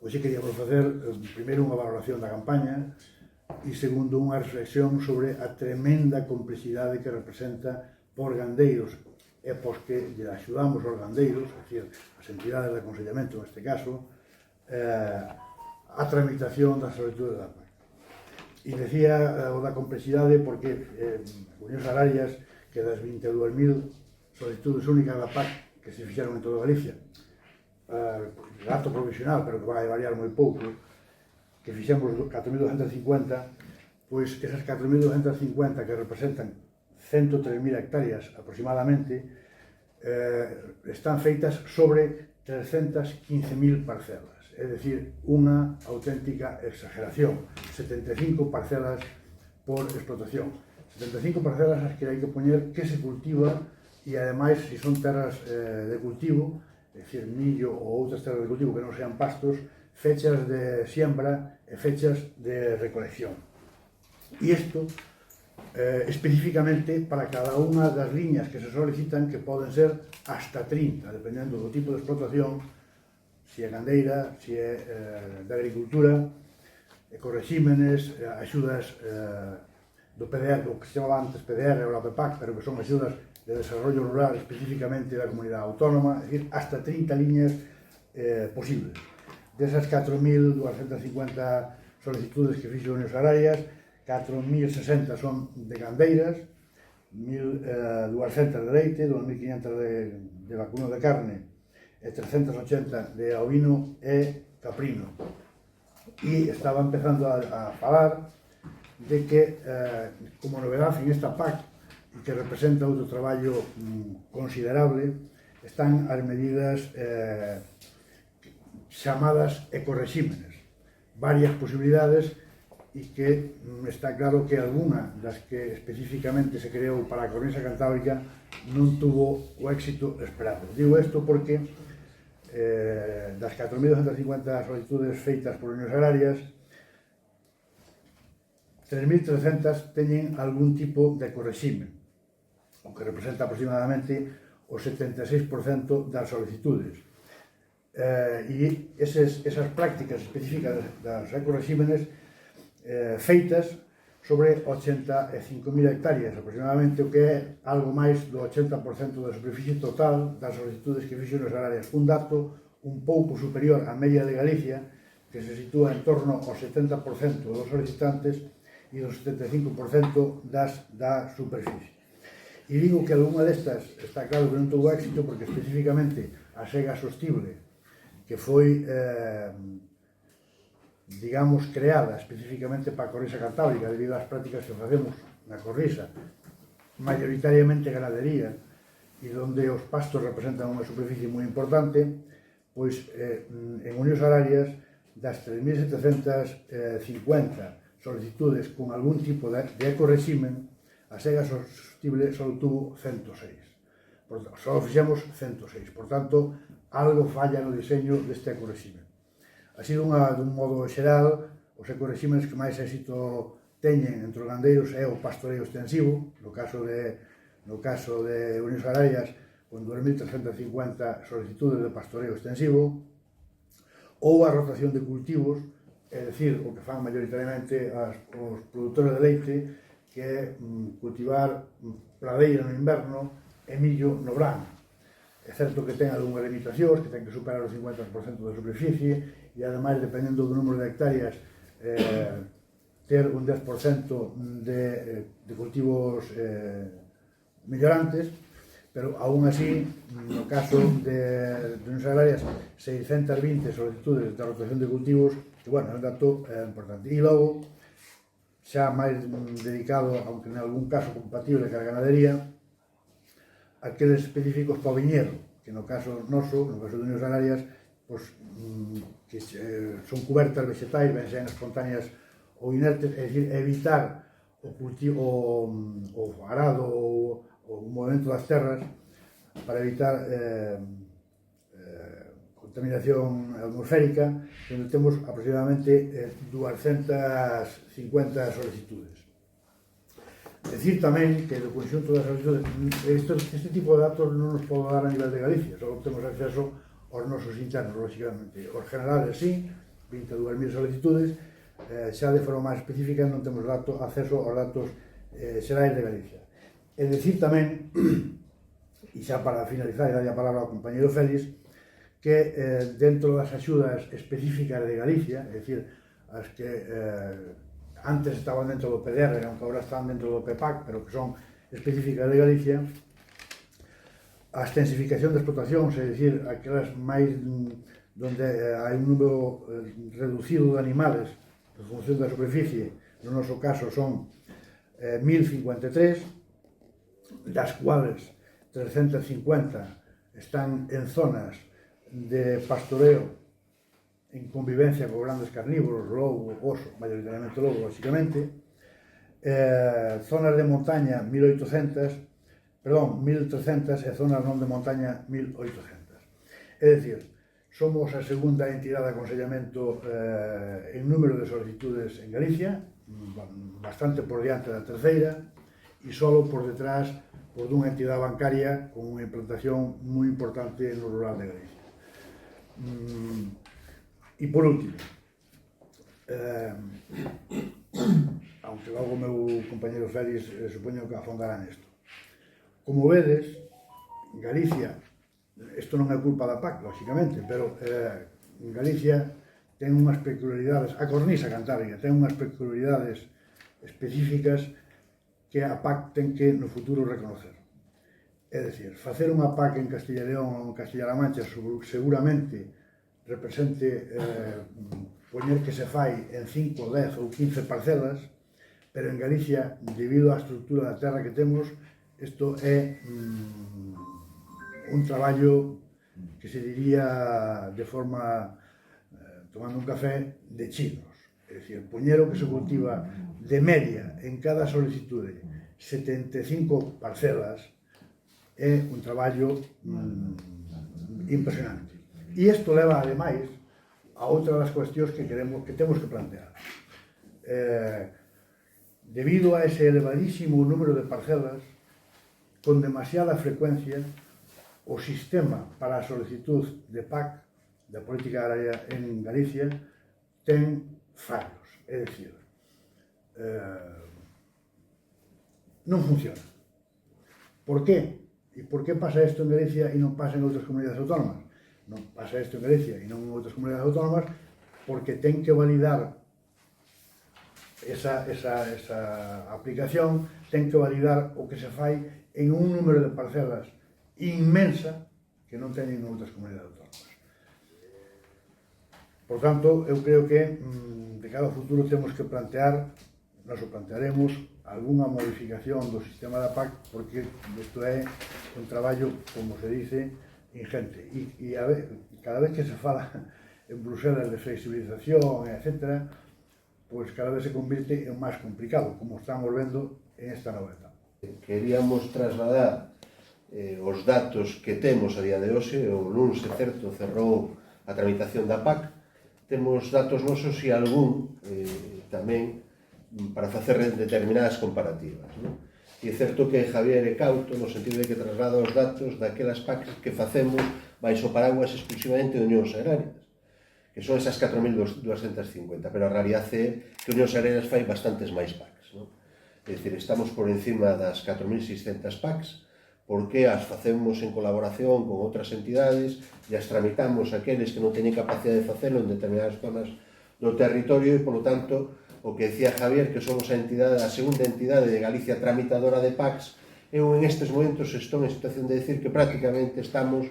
Hoxe queríamos facer, primeiro, unha valoración da campaña e, segundo, unha reflexión sobre a tremenda complexidade que representa por gandeiros e pos que lle axudamos aos gandeiros, é dicir, as entidades de aconsellamento neste caso, a tramitación das solicitudes da PAC. E decía o da complexidade porque Unións Agrarias, que das 22.000 solicitudes únicas da PAC que se fixeron en toda Galicia, dato provisional, pero que vai variar moi pouco, que fixemos 4.250, pois esas 4.250 que representan 103.000 hectáreas aproximadamente, están feitas sobre 315.000 parcelas, é dicir, unha auténtica exageración, 75 parcelas por explotación, 75 parcelas as que hai que poñer que se cultiva e ademais, se son terras de cultivo, é dicir, millo ou outras terras de cultivo que non sean pastos, fechas de siembra e fechas de recolección. E isto, especificamente, para cada unha das liñas que se solicitan, que poden ser hasta 30, dependendo do tipo de explotación, se é gandeira, se é de agricultura, ecorrexímenes, axudas do PDR, o que se chamaba antes PDR ou la PEPAC, pero que son axudas de desarrollo rural especificamente da comunidade autónoma, é dicir, hasta 30 liñas posibles. Desas 4.250 solicitudes que fixo Unións Agrarias, 4.060 son de gandeiras, 1.200 de leite, 2.500 de vacuno de carne e 380 de ovino e caprino. E estaba empezando a falar de que, como novedade en esta PAC, e que representa outro traballo considerable, están as medidas chamadas ecorrexímenes, varias posibilidades, e que está claro que algunha das que especificamente se creou para a cornisa cantábrica non tuvo o éxito esperado. Digo isto porque das 4.250 solicitudes feitas por Unións Agrarias, 3.300 teñen algún tipo de ecorreximen, o que representa aproximadamente o 76% das solicitudes. E esas prácticas específicas das ecorrexímenes feitas sobre 85.000 hectáreas aproximadamente, o que é algo máis do 80% da superficie total das solicitudes que fixo Unións Agrarias. Un dato un pouco superior á media de Galicia, que se sitúa en torno ao 70% dos solicitantes e do 75% da superficie. E digo que algunha destas está claro que non tuvo éxito porque especificamente a sega sostible, que foi, digamos, creada especificamente para a corrisa cantábrica debido ás prácticas que facemos na corrisa, maioritariamente ganadería, e onde os pastos representan unha superficie moi importante, pois en Unións Agrarias, das 3.750 solicitudes con algún tipo de ecorreximen, a sega sostible só tuvo 106. Só fixemos 106. Por tanto, algo falla no diseño deste ecorreximen. Así, dun modo xeral, os ecorrexímenes que máis éxito teñen entre os gandeiros é o pastoreo extensivo, no caso de Unións Agrarias, con 2.350 solicitudes de pastoreo extensivo, ou a rotación de cultivos, é dicir, o que fan maioritariamente os produtores de leite, que é cultivar pradeira no inverno e millo no verano. É certo que ten algunhas limitacións, que ten que superar o 50% da superficie e, ademais, dependendo do número de hectáreas, ter un 10% de cultivos mellorantes, pero, aún así, no caso de Unións Agrarias, 620 solicitudes de rotación de cultivos, que, bueno, é un dato importante. E logo, xa máis dedicado, aunque en algún caso compatible ca ganadería, aqueles específicos para o viñedo, que no caso noso, no caso de Unións Agrarias, que son cubertas vegetais, ben sean espontáneas ou inertes, é dicir, evitar o cultivo, o arado ou o movimento das terras para evitar contaminación atmosférica, onde temos aproximadamente 250 solicitudes. Decir tamén que do conxunto das solicitudes, este tipo de datos non nos podo dar a nivel de Galicia, só temos acceso aos nosos internos, lógicamente. Os generales sí, 22.000 solicitudes, xa de forma máis específica non temos acceso aos datos xerais de Galicia. E dicir tamén, e xa para finalizar e darlle a palabra ao compañeiro Félix, que dentro das axudas específicas de Galicia, é dicir, as que antes estaban dentro do PDR, aunque agora están dentro do PEPAC, pero que son específicas de Galicia, a extensificación de explotacións, é dicir, aquelas máis donde hai un número reducido de animales en función da superficie, no noso caso son 1053, das cuales 350 están en zonas de pastoreo en convivencia con grandes carnívoros, lobo, oso, mayoritariamente lobo, básicamente, zonas de montaña 1300 e zonas non de montaña 1800. É dicir, somos a segunda entidade de aconsellamento en número de solicitudes en Galicia, bastante por diante da terceira, e solo por detrás dunha entidade bancaria con unha implantación moi importante no rural de Galicia. E por último, aunque logo o meu compañero Félix supoño que afondará nesto. Como vedes, Galicia, isto non é culpa da PAC, lógicamente, pero Galicia ten unhas peculiaridades, a cornisa cantábrica ten unhas peculiaridades específicas que a PAC ten que no futuro reconocer. É dicir, facer unha PAC en Castilla e León ou en Castilla-La Mancha seguramente represente poñer que se fai en 5, 10 ou 15 parcelas, pero en Galicia, debido á estructura da terra que temos, isto é un traballo que se diría de forma, tomando un café, de chinos. É dicir, poñer o que se cultiva de media en cada solicitude 75 parcelas é un traballo impresionante. E isto leva, ademais, a outra das cuestións que temos que plantear. Debido a ese elevadísimo número de parcelas, con demasiada frecuencia, o sistema para a solicitud de PAC, da política agraria en Galicia, ten fallos. É dicir, non funciona. Por qué? E por que pasa isto en Galicia e non pasa en outras comunidades autónomas? Non pasa isto en Galicia e non en outras comunidades autónomas porque ten que validar esa aplicación, ten que validar o que se fai en un número de parcelas inmensa que non teñen en outras comunidades autónomas. Por tanto, eu creo que de cara ao futuro temos que plantear, nos o plantearemos, algunha modificación do sistema da PAC, porque isto é un traballo, como se dice, ingente. E cada vez que se fala en Bruselas de flexibilización, etc., pois cada vez se convirte en máis complicado, como estamos vendo en esta nova etapa. Queríamos trasladar os datos que temos a día de hoxe. O lunes, certo, cerrou a tramitación da PAC. Temos datos nosos e algún tamén para facer determinadas comparativas. E é certo que Javier é cauto no sentido de que traslada os datos daquelas PACs que facemos baixo paraguas exclusivamente de unións agrarias, que son esas 4.250, pero a realidade é que Unións Agrarias fai bastantes máis PACs. É dicir, estamos por encima das 4.600 PACs, porque as facemos en colaboración con outras entidades e as tramitamos aqueles que non teñen capacidade de facelo en determinadas zonas do territorio e, polo tanto, o que decía Javier, que somos a segunda entidade de Galicia tramitadora de PACs, eu en estes momentos estou en situación de decir que prácticamente estamos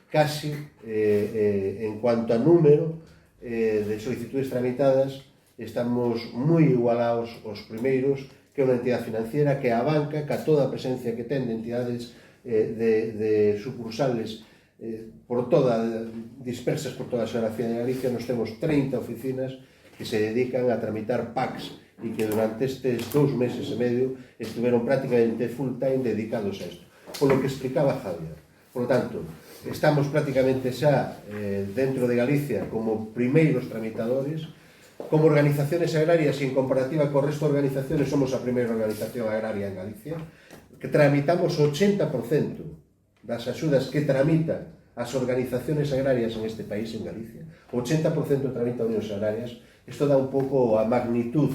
casi, en cuanto a número de solicitudes tramitadas, estamos moi igualados aos primeiros, que é unha entidade financiera, que é a banca, que a toda a presencia que ten de entidades de sucursales dispersas por toda a xeografía de Galicia. Nos temos 30 oficinas que se dedican a tramitar PACs e que durante estes 2 meses e medio estiveron prácticamente full time dedicados a isto, polo que explicaba Javier. Por lo tanto, estamos prácticamente xa dentro de Galicia como primeiros tramitadores. Como organizaciones agrarias e en comparativa co resto de organizaciones somos a primeira organización agraria en Galicia, que tramitamos o 80% das axudas que tramitan as organizaciones agrarias en este país, en Galicia. O 80% tramita unións agrarias. Isto dá un pouco a magnitud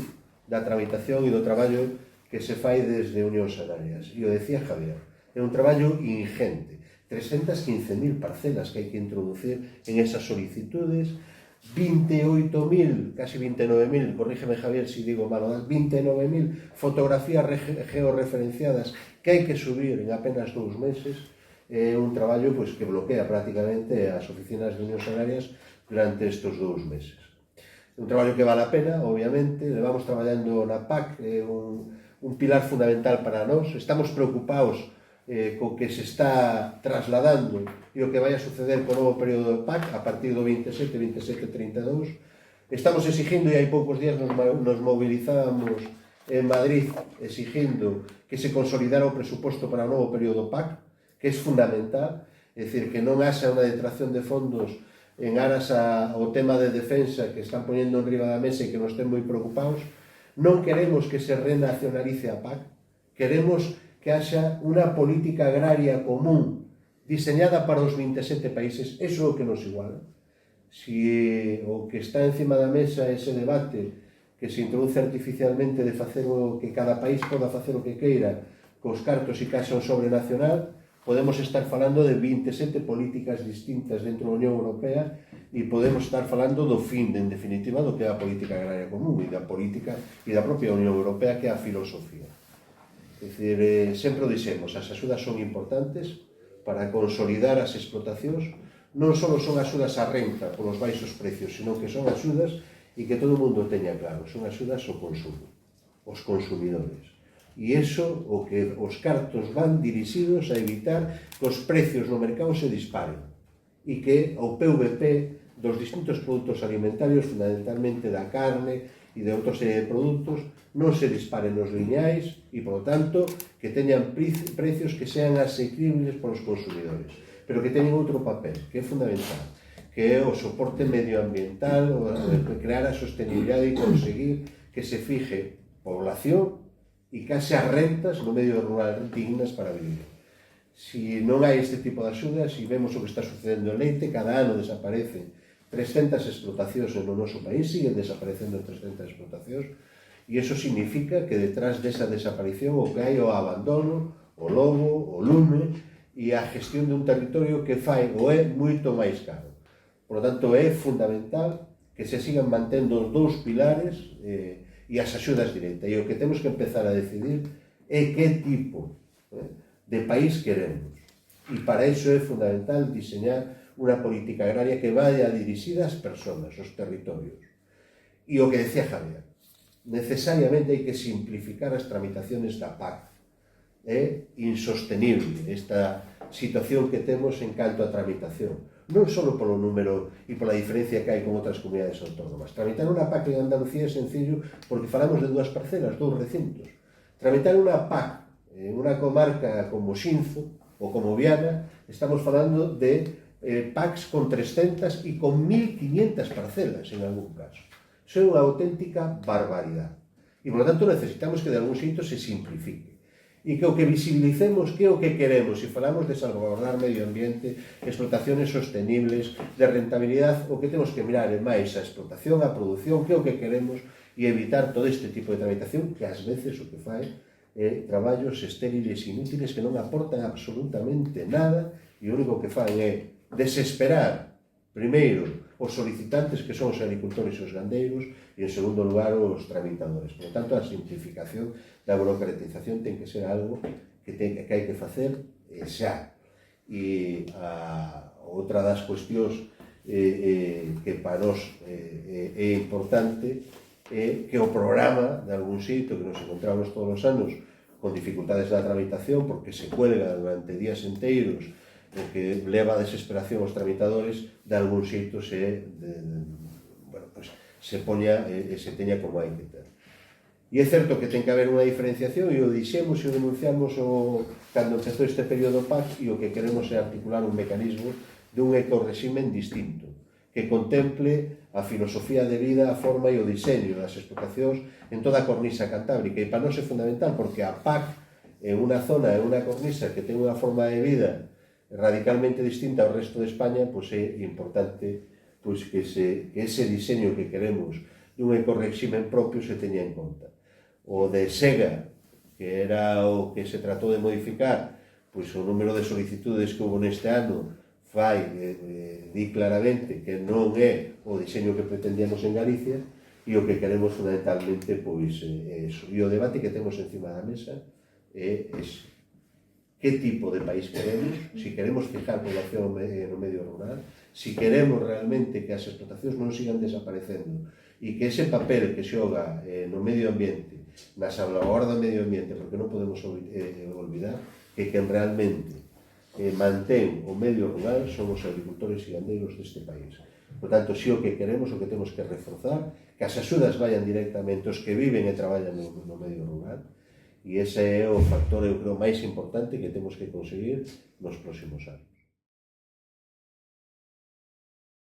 da tramitación e do traballo que se fai desde unións agrarias. E o decía Javier, é un traballo ingente. 315.000 parcelas que hai que introducir en esas solicitudes, 28.000, casi 29.000, corrígeme Javier si digo mal, 29.000 fotografías georreferenciadas que hai que subir en apenas 2 meses. É un traballo pois, que bloquea prácticamente as oficinas de unións agrarias durante estes 2 meses. Un traballo que vale a pena, obviamente, levamos traballando na PAC, é un pilar fundamental para nós, estamos preocupados co que se está trasladando e o que vai a suceder co novo período de PAC a partir do 27-32. Estamos exigindo, e hai poucos días nos movilizábamos en Madrid exigindo que se consolidara o presuposto para o novo período PAC, que é fundamental, é dicir, que non haxa unha detracción de fondos en aras ao tema de defensa que están poñendo en riba da mesa e que nos ten moi preocupados. Non queremos que se renacionalice a PAC, queremos que haxa unha política agraria común diseñada para os 27 países. Eso é o que nos iguala. Si o que está encima da mesa é ese debate que se introduce artificialmente de facer o que cada país poda facer o que queira cos cartos e que haxa un sobrenacional, podemos estar falando de 27 políticas distintas dentro da Unión Europea e podemos estar falando do fin, en definitiva, do que é a política agraria común e da política e da propia Unión Europea, que é a filosofía. É dicir, sempre o dixemos, as axudas son importantes para consolidar as explotacións, non só son axudas á renta polos baixos precios, sino que son axudas e que todo o mundo teña claro, son axudas ao consumo, aos consumidores. E iso, o que os cartos van dirixidos a evitar que os precios no mercado se disparen e que o PVP dos distintos produtos alimentarios, fundamentalmente da carne e de outra serie de produtos, non se disparen nos lineais e, por lo tanto, que teñan precios que sean asequibles para os consumidores, pero que teñen outro papel, que é fundamental, que é o soporte medioambiental, o de crear a sostenibilidade e conseguir que se fije población e que haxa rentas no medio rural dignas para vivir. Si non hai este tipo de axudas, e vemos o que está sucedendo en leite, cada ano desaparecen 300 explotacións no noso país, siguen desaparecendo 300 explotacións, e iso significa que detrás desa desaparición o que hai o abandono, o lobo, o lume e a gestión de un territorio que fai o é moito máis caro. Por lo tanto, é fundamental que se sigan mantendo os 2 pilares e as axudas directas. E o que temos que empezar a decidir é que tipo de país queremos. E para iso é fundamental diseñar unha política agraria que vaya dirixida ás persoas, aos territorios. E o que decía Javier, necesariamente hai que simplificar as tramitaciones da PAC. É insostenible esta situación que temos en canto a tramitación. Non só polo número e pola diferencia que hai con outras comunidades autónomas. Tramitar unha PAC en Andalucía é sencillo porque falamos de 2 parcelas, 2 recintos. Tramitar unha PAC en unha comarca como Xinzo ou como Viana, estamos falando de PACs con 300 e con 1.500 parcelas en algún caso. Iso é unha auténtica barbaridade. E, por lo tanto, necesitamos que de algún xeito se simplifique. E que o que visibilicemos que é o que queremos, se falamos de salvaguardar medio ambiente, explotaciones sostenibles, de rentabilidade, o que temos que mirar é máis a explotación, a produción, que é o que queremos, e evitar todo este tipo de tramitación que ás veces o que fai é traballos estériles e inútiles que non aportan absolutamente nada e o único que fan é desesperar, primeiro, os solicitantes que son os agricultores e os gandeiros e, en segundo lugar, os tramitadores. Por lo tanto, a simplificación da burocratización ten que ser algo que hai que facer xa. E outra das cuestións que para nós é importante é que o programa, de algún sitio que nos encontramos todos os anos con dificultades da tramitación porque se cuelga durante días enteiros, o que leva a desesperación aos tramitadores, de algún xeito se poña e se teña como hai que ter. E é certo que ten que haber unha diferenciación, e o dixemos e o denunciamos cando empezou este período PAC, e o que queremos é articular un mecanismo de un ecorreximen distinto, que contemple a filosofía de vida, a forma e o diseño das explotacións en toda a cornisa cantábrica. E para nós é fundamental, porque a PAC en unha zona, en unha cornisa que ten unha forma de vida radicalmente distinta ao resto de España, pois é importante pois que ese diseño que queremos dun ecorreximen propio se teña en conta. O de Sega, que era o que se tratou de modificar, pois o número de solicitudes que houve neste ano di claramente que non é o diseño que pretendíamos en Galicia, e o que queremos fundamentalmente pois é iso. E o debate que temos encima da mesa é ese. Que tipo de país queremos, si queremos fijar población no medio rural, si queremos realmente que as explotacións non sigan desaparecendo e que ese papel que xoga no medio ambiente, na salvaguarda do medio ambiente, porque non podemos olvidar que quen realmente mantén o medio rural son os agricultores e gandeiros deste país. Por tanto, si o que queremos, o que temos que reforzar, que as axudas vayan directamente aos que viven e traballan no medio rural, e ese é o factor, eu creo, máis importante que temos que conseguir nos próximos anos.